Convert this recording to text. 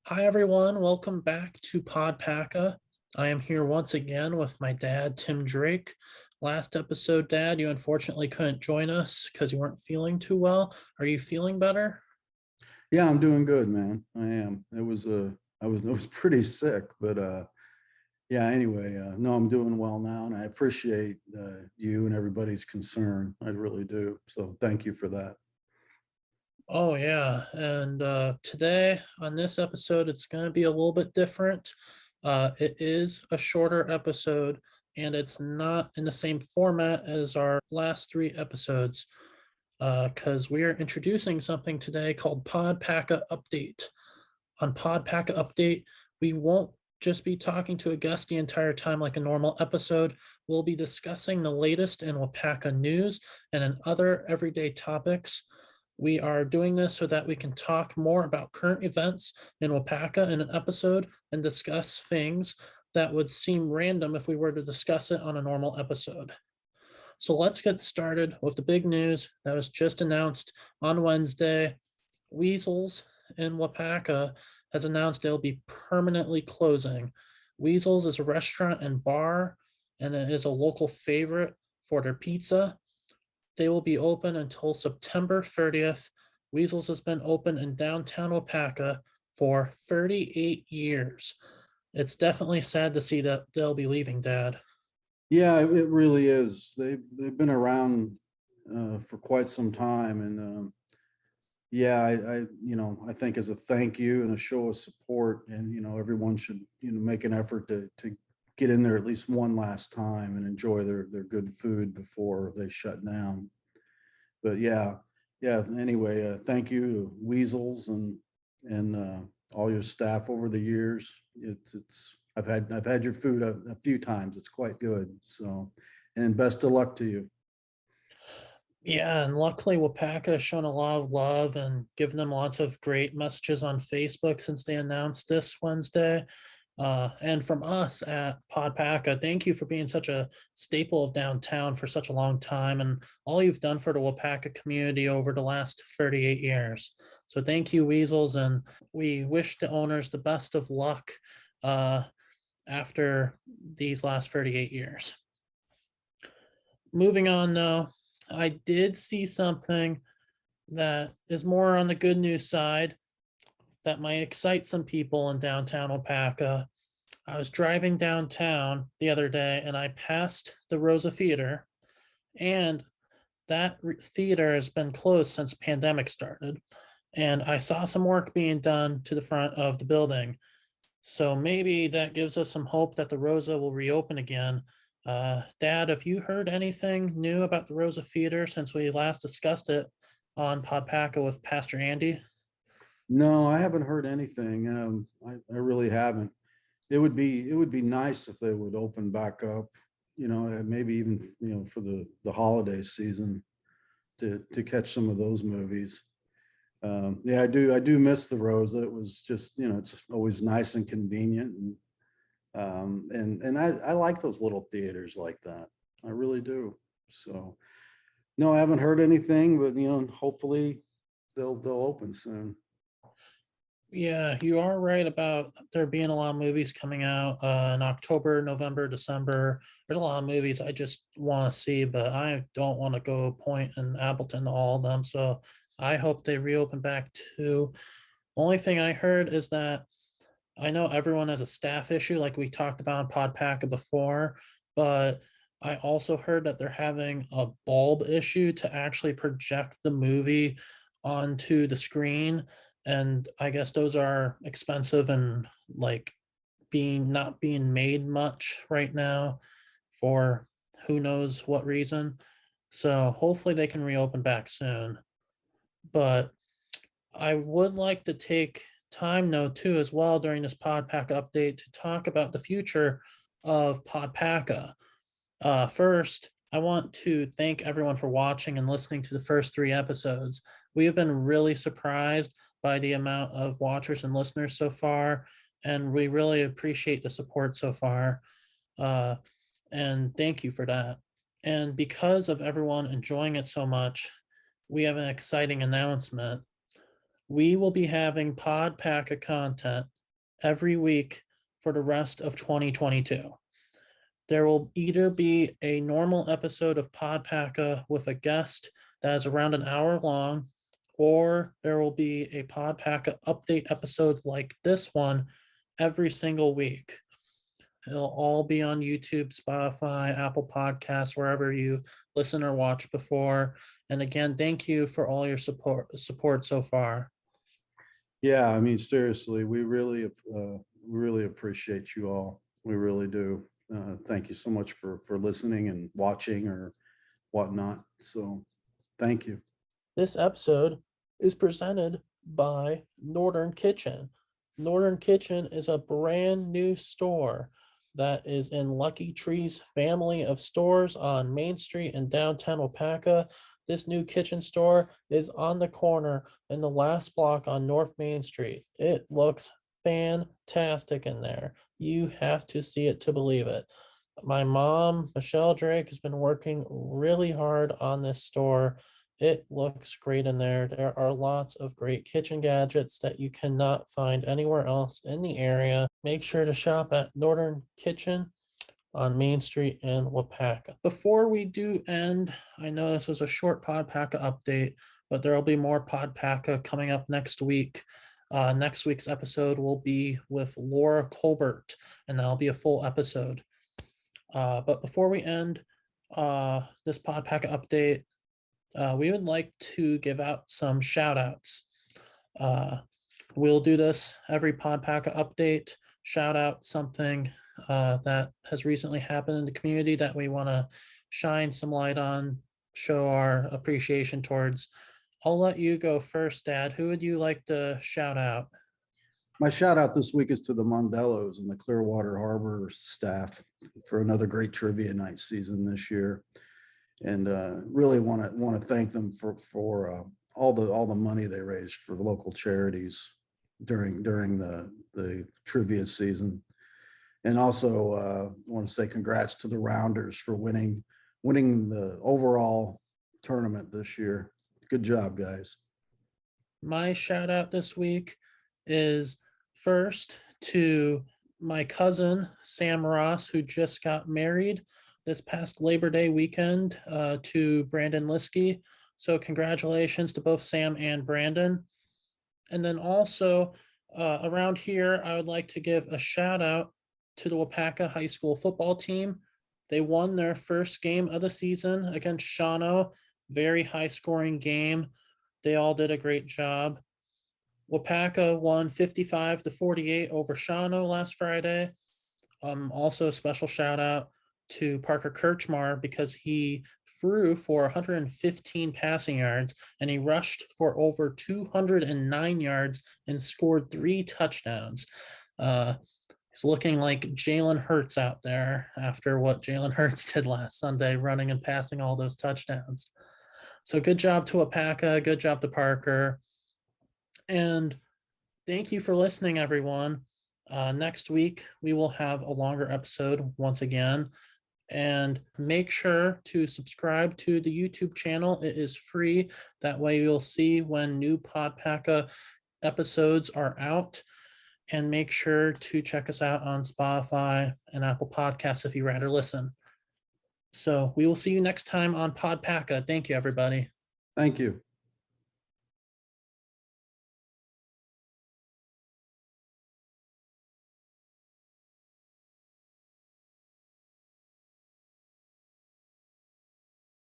Hi, everyone. Welcome back to PodPaca. I am here once again with my dad, Tim Drake. Last episode, Dad, you unfortunately couldn't join us because you weren't feeling too well. Are you feeling better? Yeah, I'm doing good, man. I am. I was pretty sick, but yeah, anyway, no, I'm doing well now, and I appreciate you and everybody's concern. I really do. So thank you for that. Oh, yeah. And today on this episode, it's going to be a little bit different. It is a shorter episode, and it's not in the same format as our last three episodes because we are introducing something today called PodPaca Update. On PodPaca Update, we won't just be talking to a guest the entire time like a normal episode. We'll be discussing the latest in Waupaca news and in other everyday topics. We are doing this so that we can talk more about current events in Waupaca in an episode and discuss things that would seem random if we were to discuss it on a normal episode. So let's get started with the big news that was just announced on Wednesday. Weasels in Waupaca has announced they'll be permanently closing. Weasels is a restaurant and bar, and it is a local favorite for their pizza. They will be open until September 30th. Weasels has been open in downtown Waupaca for 38 years. It's definitely sad to see that they'll be leaving, Dad. Yeah, it really is. They've been around for quite some time, and yeah, I think as a thank you and a show of support, and everyone should make an effort to get in there at least one last time and enjoy their good food before they shut down. But yeah, yeah. Anyway, thank you to Weasels and all your staff over the years. It's I've had your food a few times. It's quite good. So, and best of luck to you. Yeah, and luckily Waupaca has shown a lot of love and given them lots of great messages on Facebook since they announced this Wednesday. And from us at PodPaca, thank you for being such a staple of downtown for such a long time and all you've done for the Waupaca community over the last 38 years. So thank you, Weasels, and we wish the owners the best of luck uh, after these last 38 years. Moving on, though, I did see something that is more on the good news side that might excite some people in downtown Waupaca. I was driving downtown the other day and I passed the Rosa Theater, and that theater has been closed since the pandemic started. And I saw some work being done to the front of the building. So maybe that gives us some hope that the Rosa will reopen again. Dad, have you heard anything new about the Rosa Theater since we last discussed it on PodPaca with Pastor Andy? No, I haven't heard anything. I really haven't. It would be nice if they would open back up. Maybe even for the holiday season to catch some of those movies. Yeah, I do miss the Rosa. It was just it's always nice and convenient, and I like those little theaters like that. I really do. So no, I haven't heard anything, but hopefully they'll open soon. Yeah, you are right about there being a lot of movies coming out in October, November, December. There's a lot of movies I just want to see, but I don't want to go point in Appleton to all of them. So I hope they reopen back too. Only thing I heard is that I know everyone has a staff issue, like we talked about in PodPaca before, but I also heard that they're having a bulb issue to actually project the movie onto the screen. And I guess those are expensive and like being not being made much right now for who knows what reason. So hopefully they can reopen back soon. But I would like to take time though too as well during this PodPaca update to talk about the future of PodPaca. First, I want to thank everyone for watching and listening to the first three episodes. We have been really surprised by the amount of watchers and listeners so far, and we really appreciate the support so far. Uh, and thank you for that. And because of everyone enjoying it so much, we have an exciting announcement. We will be having PodPaca content every week for the rest of 2022. There will either be a normal episode of PodPaca with a guest that is around an hour long, or there will be a PodPaca update episode like this one every single week. It'll all be on YouTube, Spotify, Apple Podcasts, wherever you listen or watch before. And again, thank you for all your support so far. Yeah, I mean, seriously, we really appreciate you all. We really do. Thank you so much for listening and watching or whatnot. So thank you. This episode is presented by Northern Kitchen. Northern Kitchen is a brand new store that is in Lucky Tree's family of stores on Main Street in downtown Waupaca. This new kitchen store is on the corner in the last block on North Main Street. It looks fantastic in there. You have to see it to believe it. My mom, Michelle Drake, has been working really hard on this store. It looks great in there. There are lots of great kitchen gadgets that you cannot find anywhere else in the area. Make sure to shop at Northern Kitchen on Main Street in Waupaca. Before we do end, I know this was a short PodPaca update, but there will be more PodPaca coming up next week. Next week's episode will be with Laura Colbert, and that'll be a full episode. But before we end this PodPaca update, we would like to give out some shout outs. We'll do this every PodPaca update, shout out something that has recently happened in the community that we want to shine some light on, show our appreciation towards. I'll let you go first, Dad. Who would you like to shout out? My shout out this week is to the Mondellos and the Clearwater Harbor staff for another great trivia night season this year. And really want to thank them for all the money they raised for local charities during the trivia season. And also want to say congrats to the Rounders for winning the overall tournament this year. Good job, guys. My shout out this week is first to my cousin, Sam Ross, who just got married this past Labor Day weekend to Brandon Liskey. So congratulations to both Sam and Brandon. And then also around here, I would like to give a shout out to the Waupaca High School football team. They won their first game of the season against Shawano. Very high scoring game. They all did a great job. Waupaca won 55-48 over Shawano last Friday. Also a special shout out to Parker Kirchmar because he threw for 115 passing yards and he rushed for over 209 yards and scored 3 touchdowns. He's looking like Jalen Hurts out there after what Jalen Hurts did last Sunday, running and passing all those touchdowns. So good job to Waupaca, good job to Parker. And thank you for listening, everyone. Next week, we will have a longer episode once again. And make sure to subscribe to the YouTube channel. It is free. That way you'll see when new PodPaca episodes are out. And make sure to check us out on Spotify and Apple Podcasts if you rather listen. So we will see you next time on PodPaca. Thank you, everybody. Thank you.